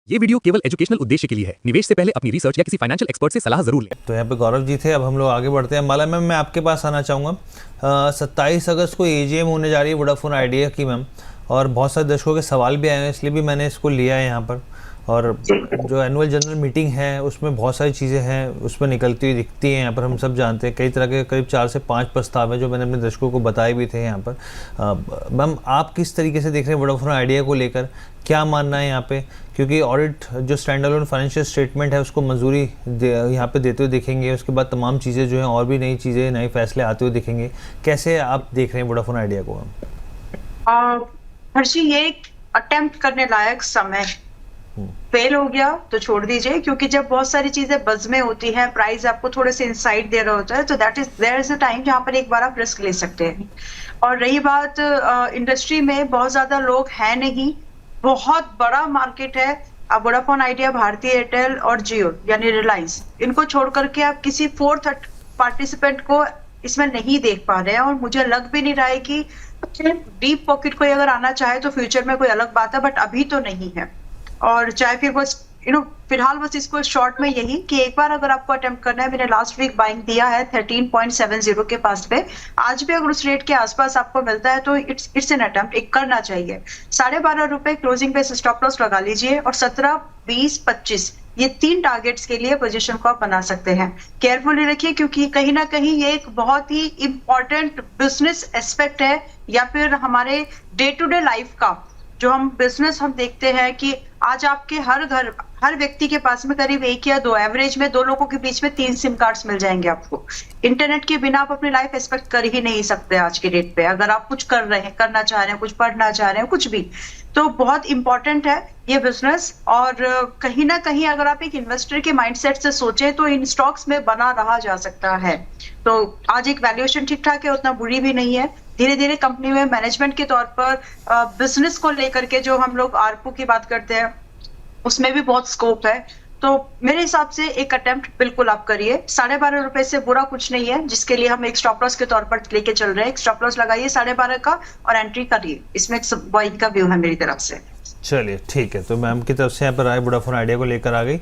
ये वीडियो केवल एजुकेशनल उद्देश्य के लिए है। निवेश से पहले अपनी रिसर्च या किसी फाइनेंशियल एक्सपर्ट से सलाह जरूर लें। तो यहाँ पे गौरव जी थे। अब हम लोग आगे बढ़ते हैं। माला मैम, मैं आपके पास आना चाहूँगा। 27 अगस्त को एजीएम होने जा रही है वोडाफोन आइडिया की मैम, और बहुत सारे दर्शकों के सवाल भी आए हैं, इसलिए भी मैंने इसको लिया है यहाँ पर। और जो एनुअल जनरल मीटिंग है उसमें बहुत सारी चीज़ें हैं उसमें निकलती हुई दिखती हैं। यहाँ पर हम सब जानते हैं कई तरह के करीब 4 से 5 प्रस्ताव हैं जो मैंने अपने दर्शकों को बताए भी थे यहाँ पर। मैम, आप किस तरीके से देख रहे हैं वोडाफोन आइडिया को लेकर, क्या मानना है यहाँ पे? क्योंकि ऑडिट जो स्टैंड अलोन फाइनेंशियल स्टेटमेंट है उसको मंजूरी यहाँ पे देते हुए दिखेंगे, उसके बाद तमाम चीज़ें जो हैं और भी नई चीज़ें नए फैसले आते हुए दिखेंगे। कैसे आप देख रहे हैं वोडाफोन आइडिया को? हर्षी, ये एक अटेम्प्ट करने लायक समय फेल हो गया तो छोड़ दीजिए, क्योंकि जब बहुत सारी चीजें बज़ में होती हैं, प्राइस आपको थोड़े से इंसाइट दे रहा होता है, तो देयर इज अ टाइम जहां पर एक बार आप रिस्क ले सकते हैं। और रही बात इंडस्ट्री में बहुत ज्यादा लोग हैं नहीं, बहुत बड़ा मार्केट है। अब वोडाफोन आइडिया, भारती एयरटेल और जियो यानी रिलायंस, इनको छोड़ करके आप किसी फोर्थ पार्टिसिपेंट को इसमें नहीं देख पा रहे हैं। और मुझे लग भी नहीं रहा है कि डीप पॉकेट कोई अगर आना चाहे तो फ्यूचर में कोई अलग बात है, बट अभी तो नहीं है। और चाहे फिर बस फिलहाल बस इसको शॉर्ट में यही कि एक बार अगर आपको अटेम्प्ट करना है, मैंने लास्ट वीक बाइंग दिया है 13.70 के पास पे, आज भी अगर उस रेट के आसपास आपको मिलता है तो इट्स एन अटेम्प्ट, एक करना चाहिए। 12.5 रुपए क्लोजिंग पे स्टॉप लॉस लगा लीजिए, और 17, 20, 25 ये 3 टारगेट्स के लिए पोजीशन को आप बना सकते हैं। केयरफुली रखिए, क्योंकि कहीं ना कहीं ये एक बहुत ही इंपॉर्टेंट बिजनेस एस्पेक्ट है, या फिर हमारे डे टू डे लाइफ का जो हम बिजनेस हम देखते हैं कि आज आपके हर व्यक्ति के पास में करीब 1 या 2, एवरेज में 2 लोगों के बीच में 3 सिम कार्ड्स मिल जाएंगे आपको। इंटरनेट के बिना आप अपनी लाइफ एक्सपेक्ट कर ही नहीं सकते आज के डेट पे। अगर आप कुछ करना चाह रहे हैं, कुछ पढ़ना चाह रहे हैं, कुछ भी, तो बहुत इंपॉर्टेंट है ये बिजनेस। और कहीं ना कहीं अगर आप एक इन्वेस्टर के माइंडसेट से सोचे तो इन स्टॉक्स में बना रहा जा सकता है। तो आज एक वैल्यूएशन ठीक ठाक है, उतना बुरी भी नहीं है। धीरे धीरे कंपनी में मैनेजमेंट के तौर पर बिजनेस को लेकर के जो हम लोग आरपू की बात करते हैं उसमें भी बहुत स्कोप है। तो मेरे हिसाब से एक अटेम्प्ट बिल्कुल आप करिए। 12.5 रुपए से बुरा कुछ नहीं है, जिसके लिए हम एक स्टॉप लॉस के तौर पर लेके चल रहे हैं। एक स्टॉप लॉस लगाइए 12.5 का और एंट्री करिए। इसमें एक बाइंग का व्यू है मेरी तरफ से। चलिए ठीक है। तो मैम की तरफ से यहाँ पर राय वोडाफोन आइडिया को लेकर आ गई।